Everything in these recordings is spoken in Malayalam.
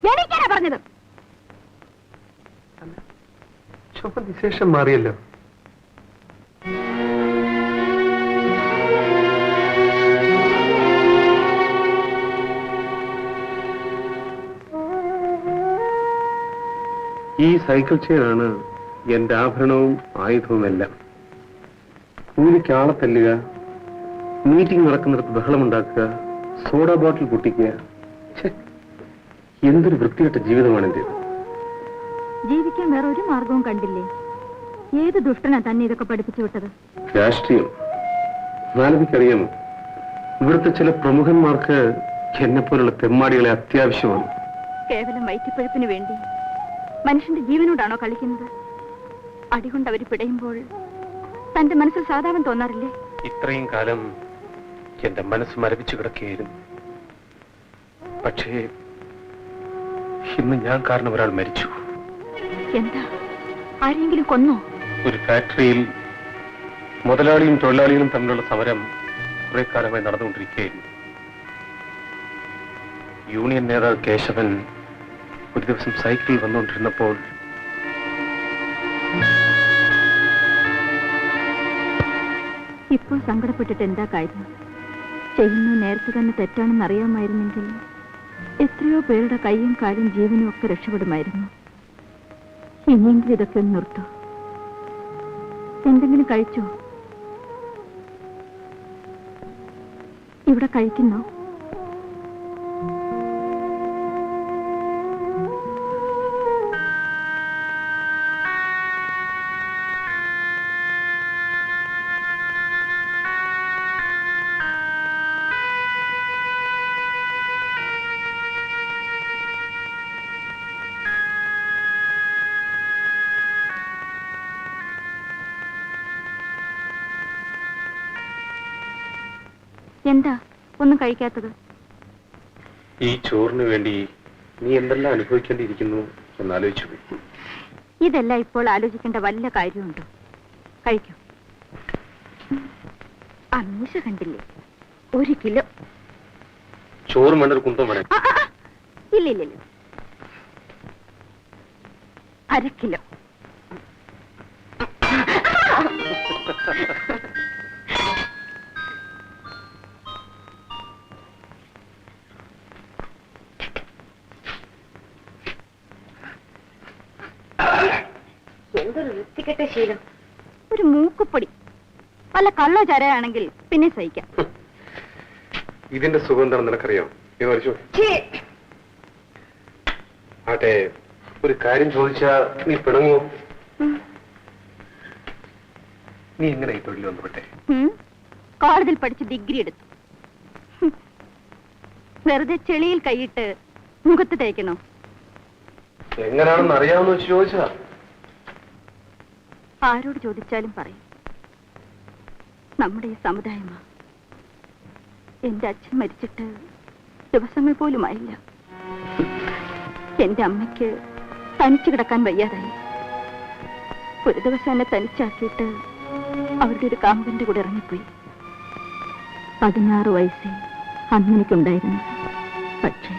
എനിക്കാണ് പറഞ്ഞത്. ശേഷം മാറിയല്ലോ. ഈ സൈക്കിൾ ചെയിനാണ് എന്റെ ആഭരണവും ആയുധവുമെല്ലാം. കൂലിക്ക് ആളെ തല്ലുക, മീറ്റിംഗ് നടക്കുന്നിടത്ത് ബഹളമുണ്ടാക്കുക, സോഡ ബോട്ടിൽ പൊട്ടിക്കുക. എന്തൊരു വൃത്തികെട്ട ജീവിതമാണെന്റെ. ജീവിക്കാൻ വേറെ ഒരു മാർഗവും കണ്ടില്ലേ? ഏത് ദുഷ്ടനാ തന്നെ ഇതൊക്കെ പഠിപ്പിച്ചു വിട്ടത്? രാഷ്ട്രീയം. നാലതിക്കറിയാമോ, ഇവിടുത്തെ ചില പ്രമുഖന്മാർക്ക് എന്നെ പോലുള്ള തെമ്മാടികളെ അത്യാവശ്യമാണ്. കേവലം വയറ്റിപ്പഴപ്പിന് വേണ്ടി മനുഷ്യന്റെ ജീവനോടാണോ കളിക്കുന്നത്? അടികൊണ്ട് അവർ പിടയുമ്പോൾ തന്റെ മനസ്സിൽ സാധാരണ തോന്നാറില്ലേ? ഇത്രയും കാലം എന്റെ മനസ്സ് മരവിച്ചു കിടക്കുകയായിരുന്നു. പക്ഷേ ഇന്ന് ഞാൻ കാരണം ഒരാൾ മരിച്ചു. എന്താ? ആരെങ്കിലും കൊന്നോ? ഒരു ഫാക്ടറിയിൽ മുതലാളിയും തൊഴിലാളികളും തമ്മിലുള്ള സമരം കുറെ കാലമായി നടന്നുകൊണ്ടിരിക്കുകയായിരുന്നു. യൂണിയൻ നേതാവ് കേശവൻ ഒരു ദിവസം സൈക്കിളിൽ വന്നുകൊണ്ടിരുന്നപ്പോൾ ഇപ്പോൾ സങ്കടപ്പെട്ടിട്ട് എന്താ കാര്യം? ചെയ്യുന്ന നേരത്തെ തന്നെ തെറ്റാണെന്ന് അറിയാമായിരുന്നെങ്കിൽ എത്രയോ പേരുടെ കൈയും കാലും ജീവനും ഒക്കെ രക്ഷപ്പെടുമായിരുന്നു. ഇനിയെങ്കിലും ഇതൊക്കെ ഒന്ന് നിർത്തൂ. എന്തെങ്കിലും കഴിച്ചോ? ഇവിടെ കഴിക്കുന്നോ? എന്താ ഒന്നും കഴിക്കാത്തത്? ഈ ചോറിന് വേണ്ടി നീ എന്തെല്ലാം അനുഭവിക്കേണ്ടിയിരിക്കുന്നു എന്നാലോചിച്ചു. ഇതെല്ലാം ഇപ്പോൾ ആലോചിക്കേണ്ട വല്ല കാര്യമുണ്ടോ? കഴിക്കൂ. അമ്മീശ കണ്ടില്ലേ? 1 കിലോ ചോറ് വേണ്ടൊരു കുന്തം വേണം. ഇല്ല, 1/2 കിലോ. എന്തൊരു വൃത്തികെട്ട ശീലം. ഒരു മൂക്കുപ്പൊടി വല്ല കള്ളോ ചരയാണെങ്കിൽ പിന്നെ സഹിക്കാം. ഇതിന്റെ സുഗന്ധം നിനക്കറിയാം. ആട്ടെ, ഒരു കാര്യം ചോദിച്ചാ നീ പിണങ്ങോ? നീ എങ്ങനെ ഈ തൊഴിൽ വന്നുപെട്ടെ? കോളേജിൽ പഠിച്ച് ഡിഗ്രി എടുത്തു. വെറുതെ ചെളിയിൽ കൈയിട്ട് മുഖത്ത് തേക്കണോ? എങ്ങനെയാണെന്ന് അറിയാമെന്ന് വെച്ച് ചോദിച്ചാ? ആരോട് ചോദിച്ചാലും പറയും നമ്മുടെ ഈ സമുദായമാ. എന്റെ അച്ഛൻ മരിച്ചിട്ട് ദിവസങ്ങൾ പോലും ആയില്ല. എന്റെ അമ്മയ്ക്ക് തനിച്ചു കിടക്കാൻ വയ്യാതായി. ഒരു ദിവസം എന്നെ തനിച്ചാക്കിയിട്ട് അവരുടെ ഒരു കാമ്പന്റെ കൂടെ ഇറങ്ങിപ്പോയി. 16 വയസ്സേ അന്നെനിക്കുണ്ടായിരുന്നു. പക്ഷേ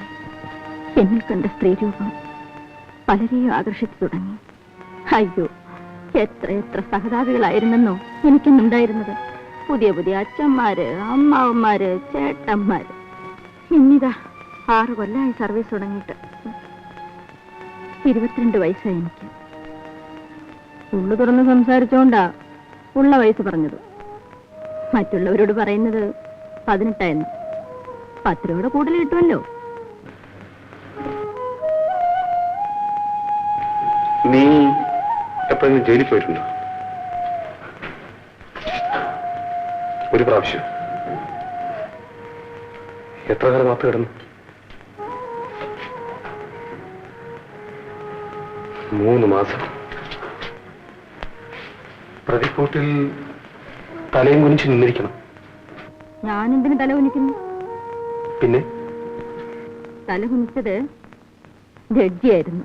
എന്നിൽ കണ്ട സ്ത്രീരൂപം പലരെയും ആകർഷിച്ചു തുടങ്ങി. അയ്യോ, എത്ര സഹതാപികളായിരുന്നെന്നോ എനിക്കുണ്ടായിരുന്നത്. പുതിയ അച്ഛന്മാര്, അമ്മാവന്മാര്, ചേട്ടന്മാര്. ഇന്നിതാ 6 കൊല്ലമായി സർവീസ് തുടങ്ങിയിട്ട്. 22 വയസ്സായി എനിക്ക്. ഉള്ളു തുറന്ന് സംസാരിച്ചോണ്ടാ ഉള്ള വയസ്സ് പറഞ്ഞത്. മറ്റുള്ളവരോട് പറയുന്നത് 18 10 രൂപയുടെ കൂടുതൽ കിട്ടുമല്ലോ. നീ എപ്പോഴെങ്കിലും ജയിലിൽ പോയിട്ടുണ്ടോ? ഒരു പ്രാവശ്യം. എത്ര കാലം മാത്രം കിടന്നു? 3 മാസം. പ്രതിക്കൂട്ടിൽ തലയും കുനിച്ച് നിന്നിരിക്കണം. ഞാനെന്തിനു തല കുനിക്കുന്നു? പിന്നെ തല കുനിച്ചത് ജഡ്ജിയായിരുന്നു.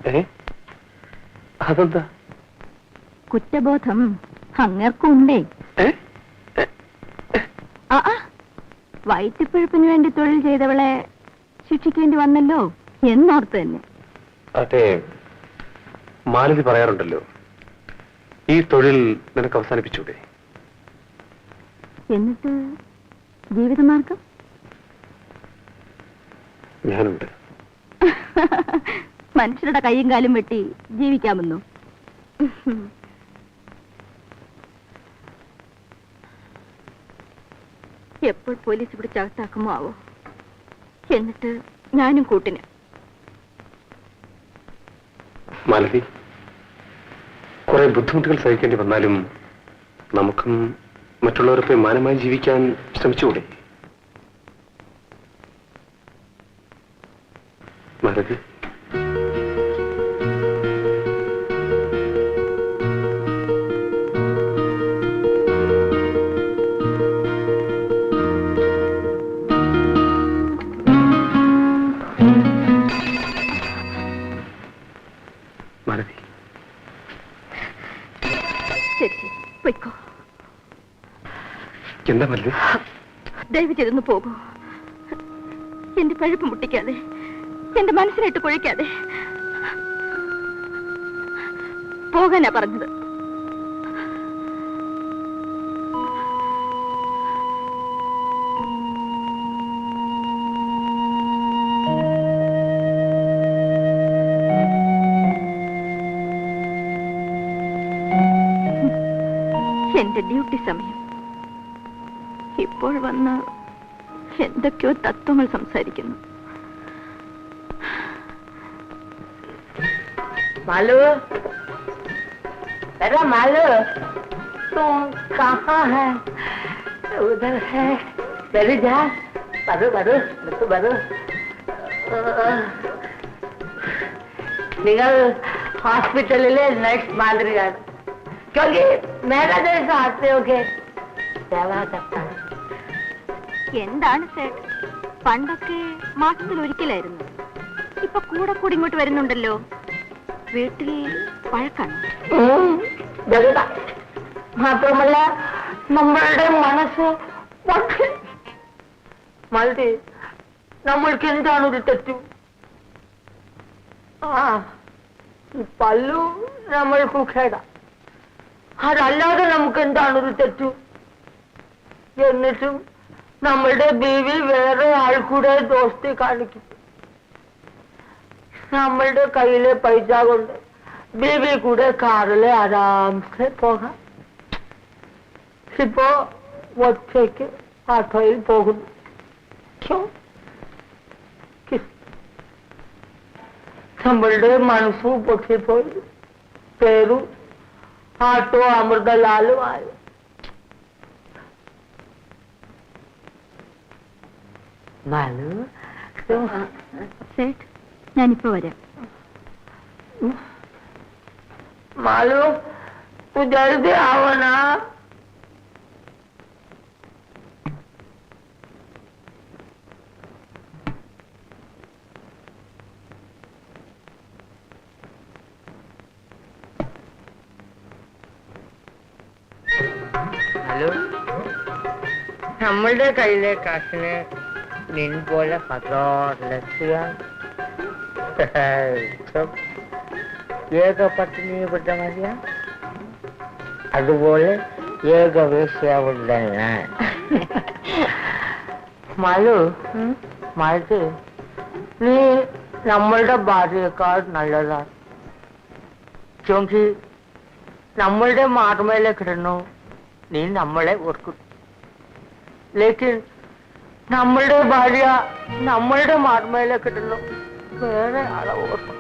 അതെന്താ? കുറ്റബോധം അങ്ങേർക്കുണ്ടേ. വയറ്റിപ്പഴുപ്പിന് വേണ്ടി തൊഴിൽ ചെയ്തവളെ ശിക്ഷിക്കേണ്ടി വന്നല്ലോ എന്നോർത്ത് തന്നെ. അതെ, മാലതി പറയാറുണ്ടല്ലോ, ഈ തൊഴിൽ നിനക്ക് അവസാനിപ്പിച്ചൂടെ? എന്നിട്ട് ജീവിതമാർഗം? ഞാനുണ്ട്. മനുഷ്യരുടെ കൈയും കാലും വെട്ടി ജീവിക്കാമെന്നോ? എപ്പോൾ പോലീസ് പിടിച്ചകത്താക്കുമോ ആവോ. എന്നിട്ട് ഞാനും കൂട്ടിന്. മാലതി, കുറെ ബുദ്ധിമുട്ടുകൾ സഹിക്കേണ്ടി വന്നാലും നമുക്കും മറ്റുള്ളവരൊക്കെ മാനമായി ജീവിക്കാൻ ശ്രമിച്ചുകൂടെ? മാലതി, മാലതി, ശരി ശരി, പൊയ്ക്കോ. എന്താ മാലതി? ദയവ് ചെയ്തൊന്ന് പോകൂ. എന്റെ പഴുപ്പ് മുട്ടിക്കാതെ, എന്റെ മനസ്സിലിട്ട് കുഴിക്കാതെ പോകാനാ പറഞ്ഞത്. എന്റെ ഡ്യൂട്ടി സമയം. ഇപ്പോൾ വന്ന് എന്തൊക്കെയോ തത്വങ്ങൾ സംസാരിക്കുന്നു. मालू, अरे मालू, तुम कहाँ है? उधर है. बैठ जा. बारू बारू, तो बारू. നിങ്ങൾ ഹോസ്പിറ്റലിലെ നെക്സ്റ്റ് മാതിരിയാണ്. क्योंकि मेरा जैसा आते हो के सेवा करता है. എന്താണ് സേട്ട്, പണ്ടൊക്കെ മാസത്തിൽ ഒരിക്കലായിരുന്നു. ഇപ്പൊ കൂടെ കൂടി ഇങ്ങോട്ട് വരുന്നുണ്ടല്ലോ. വീട്ടിൽ പഴക്കാണ്. മാത്രമല്ല നമ്മളുടെ മനസ്സ് മൾട്ടി. നമ്മൾക്ക് എന്താണ് ഒരു തെറ്റു? പല്ലു നമ്മൾക്ക് ഖേട. അതല്ലാതെ നമുക്ക് എന്താണ് ഒരു തെറ്റു? എന്നിട്ടും നമ്മളുടെ ബീവി വേറെ ആൾ കൂടെ ദോസ്തി കാണിക്കും. നമ്മളുടെ കയ്യിലെ പൈസ കൊണ്ട് ബീവി കൂടെ കാറിലെ ആരാംസെ പോകാം. ഇപ്പോ ഒറ്റയ്ക്ക് ആട്ടോയിൽ പോകുന്നു. നമ്മളുടെ മനസ്സു പൊട്ടിപ്പോയി. പേരും ആട്ടോ അമൃതലാലും ആയി. സേട്ട്, ഞാനിപ്പോ വരാം. मालू, तू जल्दी आओ ना. ഹലോ, നമ്മളുടെ കയ്യിലെ കാശിന് നിൻ പോലെ ഏകപത്നിപ്പെട്ട മതിയാ. അതുപോലെ ഏകവേശ്യാവുള്ള ഞാൻ. മാലു, മാലു, നീ നമ്മളുടെ ഭാര്യയെക്കാൾ നല്ലതാണ്. ക്യോങ്കി നമ്മളുടെ മാർമേലെ കിടന്നു നീ നമ്മളെ ഓർക്കും. ലേക്കിൻ നമ്മളുടെ ഭാര്യ നമ്മളുടെ മാർമേലെ കിടന്നു വേറെ ആളെ ഓർക്കും.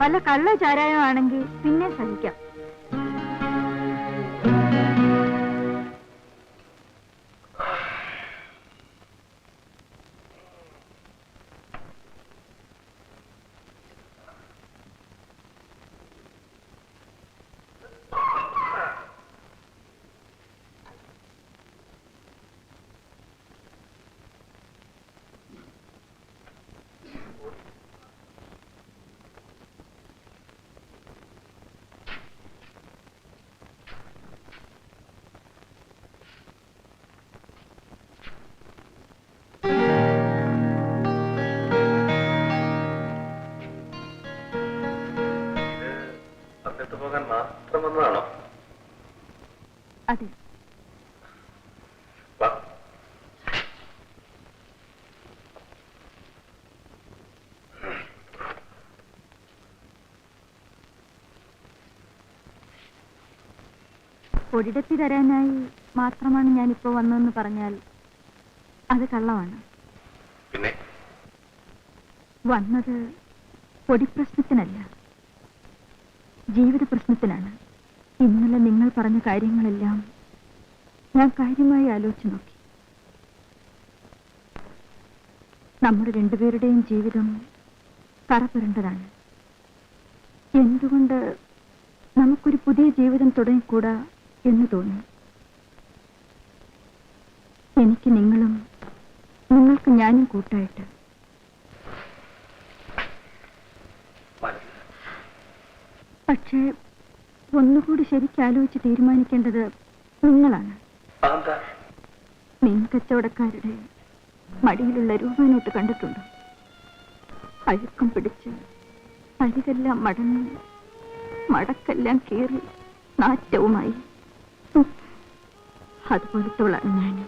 വല്ല കള്ള ചാരായം ആണെങ്കിൽ പിന്നെ സഹിക്കാം. പോകാൻ മാത്രം വന്നതാണോ? അതെ. ഒരിടത്തി തരാനായി മാത്രമാണ് ഞാനിപ്പോ വന്നതെന്ന് പറഞ്ഞാൽ അത് കള്ളമാണ്. പിന്നെ വന്നത് പൊടിപ്രശ്നത്തിനല്ല, ജീവിത പ്രശ്നത്തിനാണ്. ഇന്നലെ നിങ്ങൾ പറഞ്ഞ കാര്യങ്ങളെല്ലാം ഞാൻ കാര്യമായി ആലോചിച്ചു നോക്കി. നമ്മുടെ രണ്ടുപേരുടെയും ജീവിതം കറപുരണ്ടതാണ്. എന്തുകൊണ്ട് നമുക്കൊരു പുതിയ ജീവിതം തുടങ്ങിക്കൂടാ എന്ന് തോന്നി. എനിക്ക് നിങ്ങളും നിങ്ങൾക്ക് ഞാനും കൂട്ടായിട്ട്. പക്ഷേ ഒന്നുകൂടി ശരിക്കാലോചിച്ച് തീരുമാനിക്കേണ്ടത് നിങ്ങളാണ്. മീൻ കച്ചവടക്കാരുടെ മടിയിലുള്ള രൂപനോട്ട് കണ്ടിട്ടുണ്ടോ? അഴുക്കം പിടിച്ച് അരികെല്ലാം മടങ്ങി മടക്കെല്ലാം കീറി നാറ്റവുമായി. അതുപോലത്തോളാണ് ഞാനും.